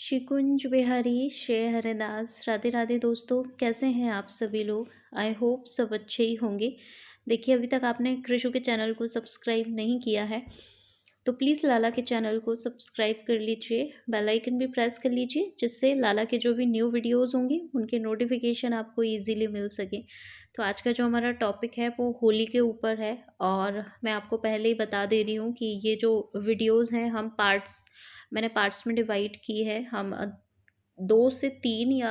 शिकुंज बिहारी शेह हरिदास राधे राधे दोस्तों, कैसे हैं आप सभी लोग। आई होप सब अच्छे ही होंगे। देखिए, अभी तक आपने कृषु के चैनल को सब्सक्राइब नहीं किया है तो प्लीज़ लाला के चैनल को सब्सक्राइब कर लीजिए, बेल आइकन भी प्रेस कर लीजिए, जिससे लाला के जो भी न्यू वीडियोस होंगे उनके नोटिफिकेशन आपको इजीली मिल सके। तो आज का जो हमारा टॉपिक है वो होली के ऊपर है। और मैं आपको पहले ही बता दे रही हूँ कि ये जो वीडियोस हैं हम मैंने पार्ट्स में डिवाइड की है। हम 2 से 3 या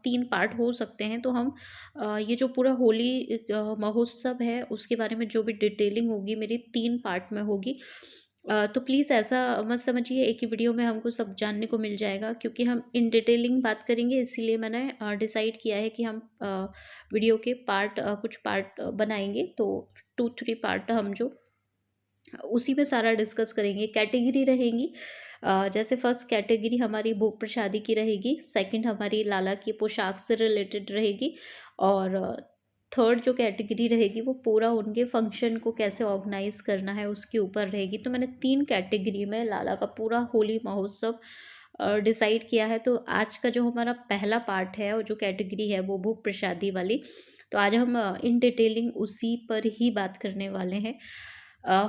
3 पार्ट हो सकते हैं। तो हम ये जो पूरा होली महोत्सव है उसके बारे में जो भी डिटेलिंग होगी मेरी 3 पार्ट में होगी। तो प्लीज़ ऐसा मत समझिए एक ही वीडियो में हमको सब जानने को मिल जाएगा, क्योंकि हम इन डिटेलिंग बात करेंगे, इसीलिए मैंने डिसाइड किया है कि हम वीडियो के कुछ पार्ट बनाएंगे। तो 2-3 पार्ट हम जो उसी में सारा डिस्कस करेंगे। कैटेगरी रहेंगी, जैसे फर्स्ट कैटेगरी हमारी भोग प्रसादी की रहेगी, सेकंड हमारी लाला की पोशाक से रिलेटेड रहेगी, और थर्ड जो कैटेगरी रहेगी वो पूरा उनके फंक्शन को कैसे ऑर्गेनाइज करना है उसके ऊपर रहेगी। तो मैंने 3 कैटेगरी में लाला का पूरा होली महोत्सव डिसाइड किया है। तो आज का जो हमारा पहला पार्ट है और जो कैटेगरी है वो भोग प्रसादी वाली। तो आज हम इन डिटेलिंग उसी पर ही बात करने वाले हैं।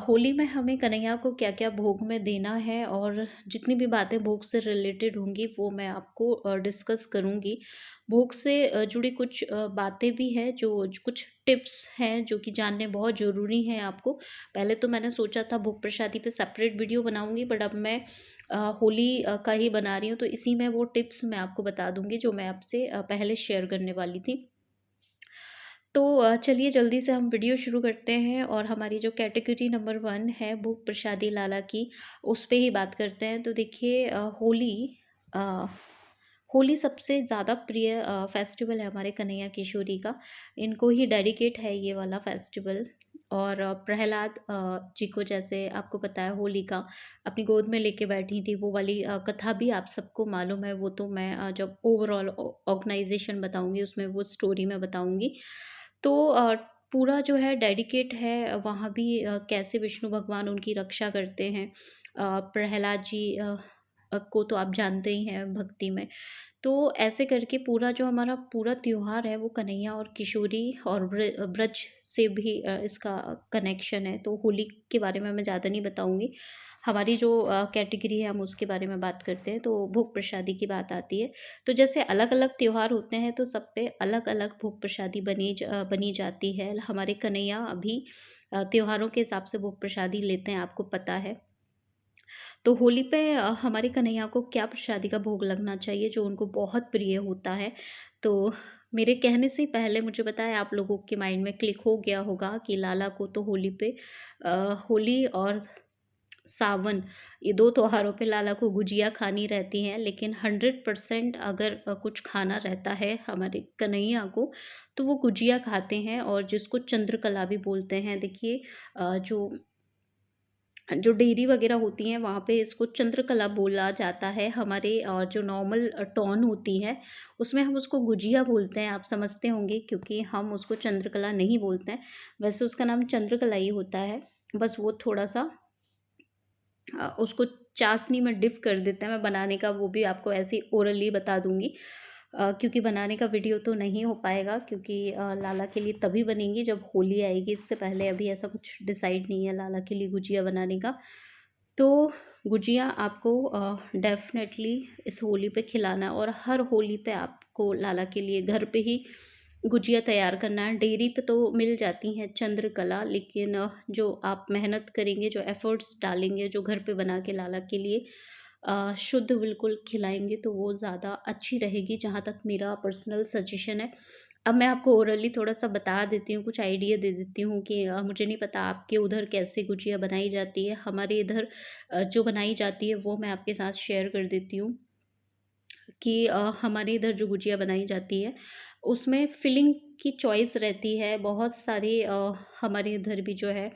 होली में हमें कन्हैया को क्या क्या भोग में देना है, और जितनी भी बातें भोग से रिलेटेड होंगी वो मैं आपको डिस्कस करूँगी। भोग से जुड़ी कुछ बातें भी हैं, जो कुछ टिप्स हैं जो कि जानने बहुत ज़रूरी हैं आपको। पहले तो मैंने सोचा था भोग प्रसादी पे सेपरेट वीडियो बनाऊँगी, बट अब मैं होली का ही बना रही हूँ, तो इसी में वो टिप्स मैं आपको बता दूँगी जो मैं आपसे पहले शेयर करने वाली थी। तो चलिए जल्दी से हम वीडियो शुरू करते हैं, और हमारी जो कैटेगरी नंबर 1 है भोग प्रसादी लाला की, उस पे ही बात करते हैं। तो देखिए, अ, होली सबसे ज़्यादा प्रिय फेस्टिवल है हमारे कन्हैया किशोरी का। इनको ही डेडिकेट है ये वाला फेस्टिवल। और प्रहलाद जी को, जैसे आपको पता है, होलिका अपनी गोद में लेके बैठी थी, वो वाली कथा भी आप सबको मालूम है। वो तो मैं जब ओवरऑल ऑर्गेनाइजेशन बताऊंगी उसमें वो स्टोरी में बताऊंगी। तो पूरा जो है डेडिकेट है वहाँ भी, कैसे विष्णु भगवान उनकी रक्षा करते हैं। प्रहलाद जी को तो आप जानते ही हैं भक्ति में। तो ऐसे करके पूरा जो हमारा पूरा त्योहार है वो कन्हैया और किशोरी और ब्रज से भी इसका कनेक्शन है। तो होली के बारे में मैं ज़्यादा नहीं बताऊंगी। हमारी जो कैटेगरी है हम उसके बारे में बात करते हैं। तो भोग प्रसादी की बात आती है। तो जैसे अलग अलग त्योहार होते हैं तो सब पे अलग अलग भोग प्रसादी बनी जाती है। हमारे कन्हैया अभी त्योहारों के हिसाब से भोग प्रसादी लेते हैं, आपको पता है। तो होली पे हमारे कन्हैया को क्या प्रसादी का भोग लगना चाहिए जो उनको बहुत प्रिय होता है। तो मेरे कहने से पहले मुझे पता है आप लोगों के माइंड में क्लिक हो गया होगा कि लाला को तो होली पे होली और सावन, ये 2 त्योहारों पे लाला को गुजिया खानी रहती हैं। लेकिन 100% अगर कुछ खाना रहता है हमारे कन्हैया को, तो वो गुजिया खाते हैं, और जिसको चंद्रकला भी बोलते हैं। देखिए, जो जो डेयरी वगैरह होती हैं वहाँ पे इसको चंद्रकला बोला जाता है। हमारे जो नॉर्मल टोन होती है उसमें हम उसको गुजिया बोलते हैं, आप समझते होंगे, क्योंकि हम उसको चंद्रकला नहीं बोलते हैं। वैसे उसका नाम चंद्रकला ही होता है। बस वो थोड़ा सा उसको चाशनी में डिप कर देते हैं। मैं बनाने का वो भी आपको ऐसे ही ओरली बता दूंगी, क्योंकि बनाने का वीडियो तो नहीं हो पाएगा, क्योंकि लाला के लिए तभी बनेंगी जब होली आएगी। इससे पहले अभी ऐसा कुछ डिसाइड नहीं है लाला के लिए गुजिया बनाने का। तो गुजिया आपको डेफिनेटली इस होली पे खिलाना, और हर होली पे आपको लाला के लिए घर पे ही गुजिया तैयार करना है। डेयरी पे तो मिल जाती हैं चंद्रकला, लेकिन जो आप मेहनत करेंगे, जो एफर्ट्स डालेंगे, जो घर पे बना के लाला के लिए शुद्ध बिल्कुल खिलाएंगे, तो वो ज़्यादा अच्छी रहेगी, जहाँ तक मेरा पर्सनल सजेशन है। अब मैं आपको ओरली थोड़ा सा बता देती हूँ, कुछ आइडिया दे देती हूँ कि मुझे नहीं पता आपके उधर कैसे गुजिया बनाई जाती है। हमारे इधर जो बनाई जाती है वो मैं आपके साथ शेयर कर देती हूँ। कि हमारे इधर जो गुजिया बनाई जाती है उसमें फिलिंग की चॉइस रहती है बहुत सारी। हमारे इधर भी जो है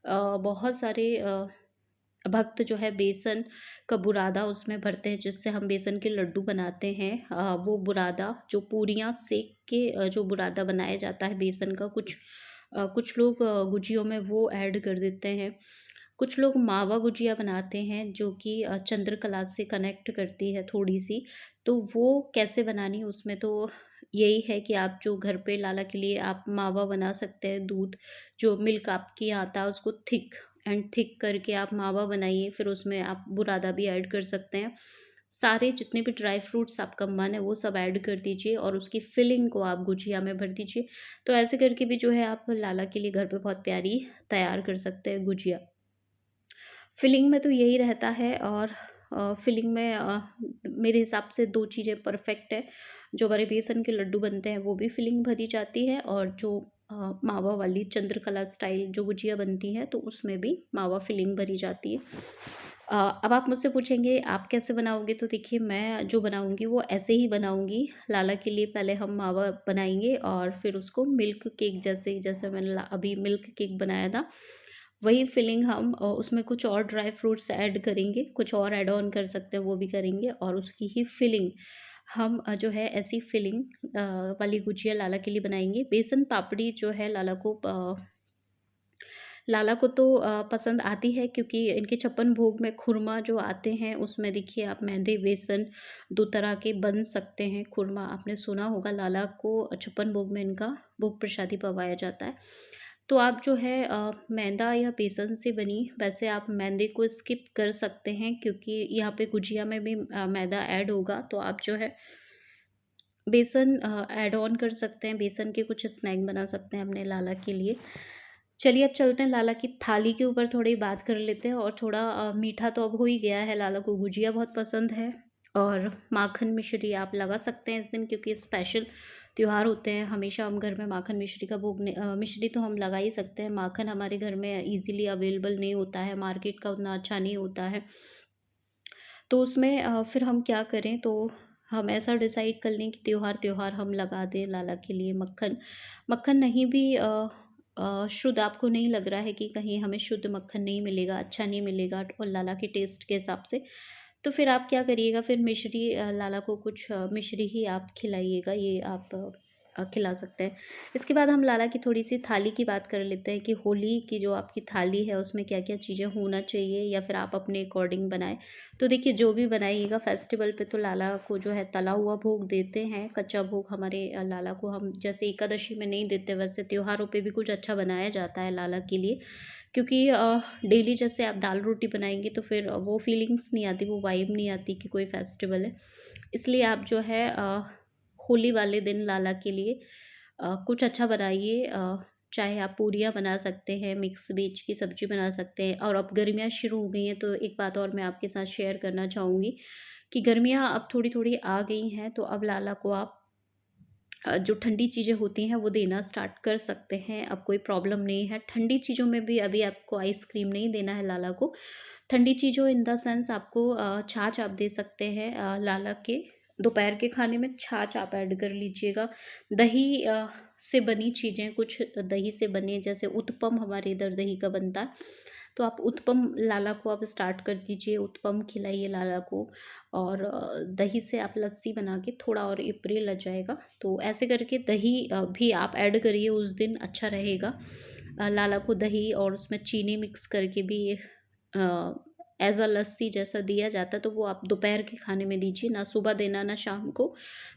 बहुत सारे भक्त जो है बेसन का बुरादा उसमें भरते हैं, जिससे हम बेसन के लड्डू बनाते हैं। वो बुरादा जो पूरियाँ सेक के जो बुरादा बनाया जाता है बेसन का, कुछ लोग गुजियों में वो ऐड कर देते हैं। कुछ लोग मावा गुजिया बनाते हैं जो कि चंद्रकला से कनेक्ट करती है थोड़ी-सी। तो वो कैसे बनानी है उसमें तो यही है कि आप जो घर पे लाला के लिए आप मावा बना सकते हैं, दूध जो मिल्क आपके यहाँ आता है उसको थिक करके आप मावा बनाइए, फिर उसमें आप बुरादा भी ऐड कर सकते हैं। सारे जितने भी ड्राई फ्रूट्स आपका मन है वो सब ऐड कर दीजिए और उसकी फिलिंग को आप गुजिया में भर दीजिए। तो ऐसे करके भी जो है आप लाला के लिए घर पे बहुत प्यारी तैयार कर सकते हैं गुजिया। फिलिंग में तो यही रहता है और फिलिंग में मेरे हिसाब से 2 चीज़ें परफेक्ट है। जो हमारे बेसन के लड्डू बनते हैं वो भी फिलिंग भरी जाती है और जो मावा वाली चंद्रकला स्टाइल जो गुजिया बनती है तो उसमें भी मावा फिलिंग भरी जाती है। अब आप मुझसे पूछेंगे आप कैसे बनाओगे? तो देखिए मैं जो बनाऊँगी वो ऐसे ही बनाऊँगी। लाला के लिए पहले हम मावा बनाएँगे और फिर उसको मिल्क केक जैसे मैंने अभी मिल्क केक बनाया था, वही फिलिंग हम उसमें कुछ और ड्राई फ्रूट्स ऐड करेंगे, कुछ और ऐड ऑन कर सकते हैं वो भी करेंगे और उसकी ही फिलिंग हम जो है ऐसी फिलिंग वाली गुजिया लाला के लिए बनाएँगे। बेसन पापड़ी जो है लाला को तो पसंद आती है क्योंकि इनके छप्पन भोग में खुरमा जो आते हैं उसमें देखिए आप मेहंदी बेसन 2 तरह के बन सकते हैं। खुरमा आपने सुना होगा लाला को छप्पन भोग में इनका भोग प्रसादी पवाया जाता है। तो आप जो है मैदा या बेसन से बनी वैसे आप मैदे को स्किप कर सकते हैं क्योंकि यहाँ पे गुजिया में भी मैदा ऐड होगा तो आप जो है बेसन ऐड ऑन कर सकते हैं, बेसन के कुछ स्नैक बना सकते हैं अपने लाला के लिए। चलिए अब चलते हैं लाला की थाली के ऊपर थोड़ी बात कर लेते हैं और थोड़ा मीठा तो अब हो ही गया है, लाला को गुजिया बहुत पसंद है और माखन मिश्री आप लगा सकते हैं इस दिन क्योंकि स्पेशल त्योहार होते हैं। हमेशा हम घर में माखन मिश्री का मिश्री तो हम लगा ही सकते हैं। माखन हमारे घर में ईज़िली अवेलेबल नहीं होता है, मार्केट का उतना अच्छा नहीं होता है। तो उसमें फिर हम क्या करें तो हम ऐसा डिसाइड कर लें कि त्योहार-त्योहार हम लगा दें लाला के लिए मक्खन। मक्खन नहीं भी शुद्ध आपको नहीं लग रहा है कि कहीं हमें शुद्ध मक्खन नहीं मिलेगा, अच्छा नहीं मिलेगा और लाला के टेस्ट के हिसाब से, तो फिर आप क्या करिएगा फिर मिश्री लाला को कुछ मिश्री ही आप खिलाइएगा, ये आप खिला सकते हैं। इसके बाद हम लाला की थोड़ी-सी थाली की बात कर लेते हैं कि होली की जो आपकी थाली है उसमें क्या-क्या चीज़ें होना चाहिए या फिर आप अपने अकॉर्डिंग बनाएँ। तो देखिए जो भी बनाइएगा फेस्टिवल पे तो लाला को जो है तला हुआ भोग देते हैं, कच्चा भोग हमारे लाला को हम जैसे एकादशी में नहीं देते वैसे त्योहारों पे भी कुछ अच्छा बनाया जाता है लाला के लिए। क्योंकि डेली जैसे आप दाल रोटी बनाएँगे तो फिर वो फीलिंग्स नहीं आती, वो वाइब नहीं आती कि कोई फेस्टिवल है। इसलिए आप जो है होली वाले दिन लाला के लिए कुछ अच्छा बनाइए। चाहे आप पूरियाँ बना सकते हैं, मिक्स वेज की सब्ज़ी बना सकते हैं और अब गर्मियाँ शुरू हो गई हैं तो एक बात और मैं आपके साथ शेयर करना चाहूँगी कि गर्मियाँ अब थोड़ी-थोड़ी आ गई हैं तो अब लाला को आप जो ठंडी चीज़ें होती हैं वो देना स्टार्ट कर सकते हैं, अब कोई प्रॉब्लम नहीं है। ठंडी चीज़ों में भी अभी आपको आइसक्रीम नहीं देना है लाला को। ठंडी चीज़ों इन द सेंस आपको छाछ आप दे सकते हैं लाला के दोपहर के खाने में छाछ आप ऐड कर लीजिएगा। दही से बनी चीज़ें कुछ दही से बने जैसे उत्पम हमारे इधर दही का बनता है। तो आप उत्पम लाला को आप स्टार्ट कर दीजिए, उत्पम खिलाइए लाला को और दही से आप लस्सी बना के थोड़ा और अप्रैल आ जाएगा तो ऐसे करके दही भी आप ऐड करिए उस दिन अच्छा रहेगा। लाला को दही और उसमें चीनी मिक्स करके भी एज़ अ लस्सी जैसा दिया जाता है तो वो आप दोपहर के खाने में दीजिए, ना सुबह देना ना शाम को।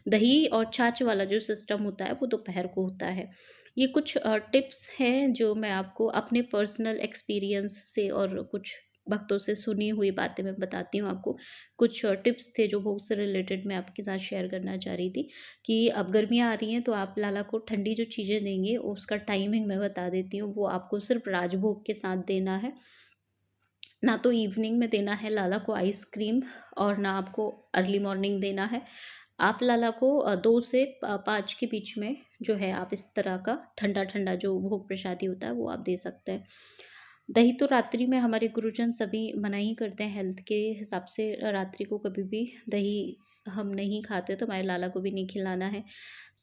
दही और छाछ वाला जो सिस्टम होता है वो दोपहर को होता है। ये कुछ टिप्स हैं जो मैं आपको अपने पर्सनल एक्सपीरियंस से और कुछ भक्तों से सुनी हुई बातें मैं बताती हूँ आपको। कुछ टिप्स थे जो भोग से रिलेटेड मैं आपके साथ शेयर करना चाह रही थी कि अब गर्मियाँ आ रही हैं तो आप लाला को ठंडी जो चीज़ें देंगे उसका टाइमिंग मैं बता देती हूँ। वो आपको सिर्फ़ राजभोग के साथ देना है, ना तो इवनिंग में देना है लाला को आइसक्रीम और ना आपको अर्ली मॉर्निंग देना है। आप लाला को 2 से 5 के बीच में जो है आप इस तरह का ठंडा-ठंडा जो भोग प्रसादी होता है वो आप दे सकते हैं। दही तो रात्रि में हमारे गुरुजन सभी मना ही करते हैं हेल्थ के हिसाब से रात्रि को कभी भी दही हम नहीं खाते तो हमारे लाला को भी नहीं खिलाना है।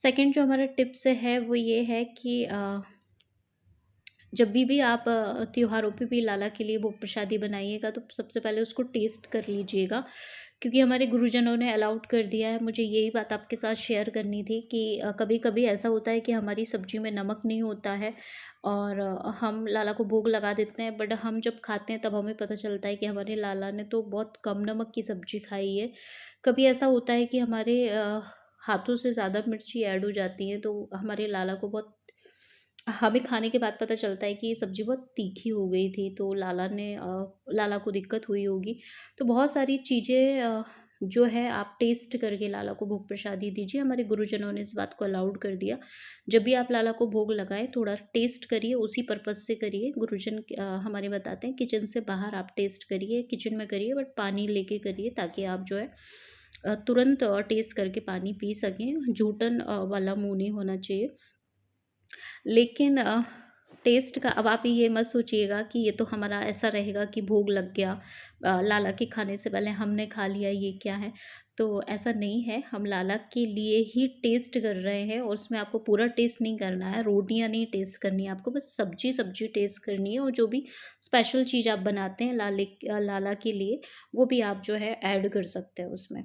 सेकंड जो हमारा टिप्स है वो ये है कि जब भी आप त्योहारों पे भी लाला के लिए भोग प्रसादी बनाइएगा तो सबसे पहले उसको टेस्ट कर लीजिएगा क्योंकि हमारे गुरुजनों ने अलाउड कर दिया है। मुझे यही बात आपके साथ शेयर करनी थी कि कभी-कभी ऐसा होता है कि हमारी सब्ज़ी में नमक नहीं होता है और हम लाला को भोग लगा देते हैं, बट हम जब खाते हैं तब हमें पता चलता है कि हमारे लाला ने तो बहुत कम नमक की सब्ज़ी खाई है। कभी ऐसा होता है कि हमारे हाथों से ज़्यादा मिर्ची ऐड हो जाती है, तो हमारे लाला को बहुत, हमें खाने के बाद पता चलता है कि ये सब्ज़ी बहुत तीखी हो गई थी, तो लाला को दिक्कत हुई होगी। तो बहुत सारी चीज़ें जो है आप टेस्ट करके लाला को भोग प्रसादी दीजिए। हमारे गुरुजनों ने इस बात को अलाउड कर दिया। जब भी आप लाला को भोग लगाएँ थोड़ा टेस्ट करिए, उसी पर्पज़ से करिए। गुरुजन हमारे बताते हैं किचन से बाहर आप टेस्ट करिए, किचन में करिए बट पानी लेके करिए, ताकि आप जो है तुरंत टेस्ट करके पानी पी सकें। जूठन वाला मुँह नहीं होना चाहिए। लेकिन टेस्ट का अब आप ये मत सोचिएगा कि ये तो हमारा ऐसा रहेगा कि भोग लग गया, लाला के खाने से पहले हमने खा लिया, ये क्या है? तो ऐसा नहीं है, हम लाला के लिए ही टेस्ट कर रहे हैं और उसमें आपको पूरा टेस्ट नहीं करना है, रोटियाँ नहीं टेस्ट करनी है आपको, बस सब्जी टेस्ट करनी है, और जो भी स्पेशल चीज़ आप बनाते हैं लाला के लिए, वो भी आप जो है ऐड कर सकते हैं उसमें।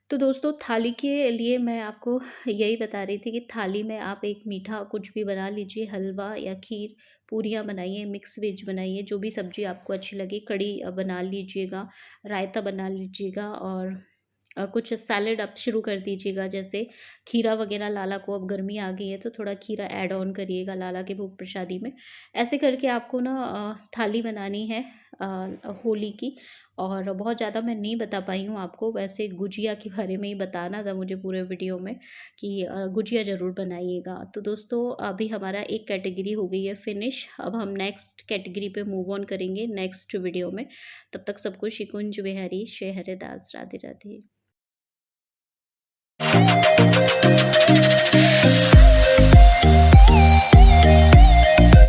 तो दोस्तों थाली के लिए मैं आपको यही बता रही थी कि थाली में आप एक मीठा कुछ भी बना लीजिए, हलवा या खीर, पूरियाँ बनाइए, मिक्स वेज बनाइए, जो भी सब्ज़ी आपको अच्छी लगे, कढ़ी बना लीजिएगा, रायता बना लीजिएगा, और कुछ सैलेड आप शुरू कर दीजिएगा, जैसे खीरा वगैरह। लाला को अब गर्मी आ गई है तो थोड़ा खीरा ऐड ऑन करिएगा लाला के भोग प्रसादी में। ऐसे करके आपको ना थाली बनानी है होली की। और बहुत ज़्यादा मैं नहीं बता पाई हूँ आपको, वैसे गुजिया के बारे में ही बताना था मुझे पूरे वीडियो में कि गुजिया ज़रूर बनाइएगा। तो दोस्तों अभी हमारा एक कैटेगरी हो गई है फिनिश, अब हम नेक्स्ट कैटेगरी पे मूव ऑन करेंगे नेक्स्ट वीडियो में। तब तक सबको शिकुंज बिहारी, श्री हरिदास, राधे राधे।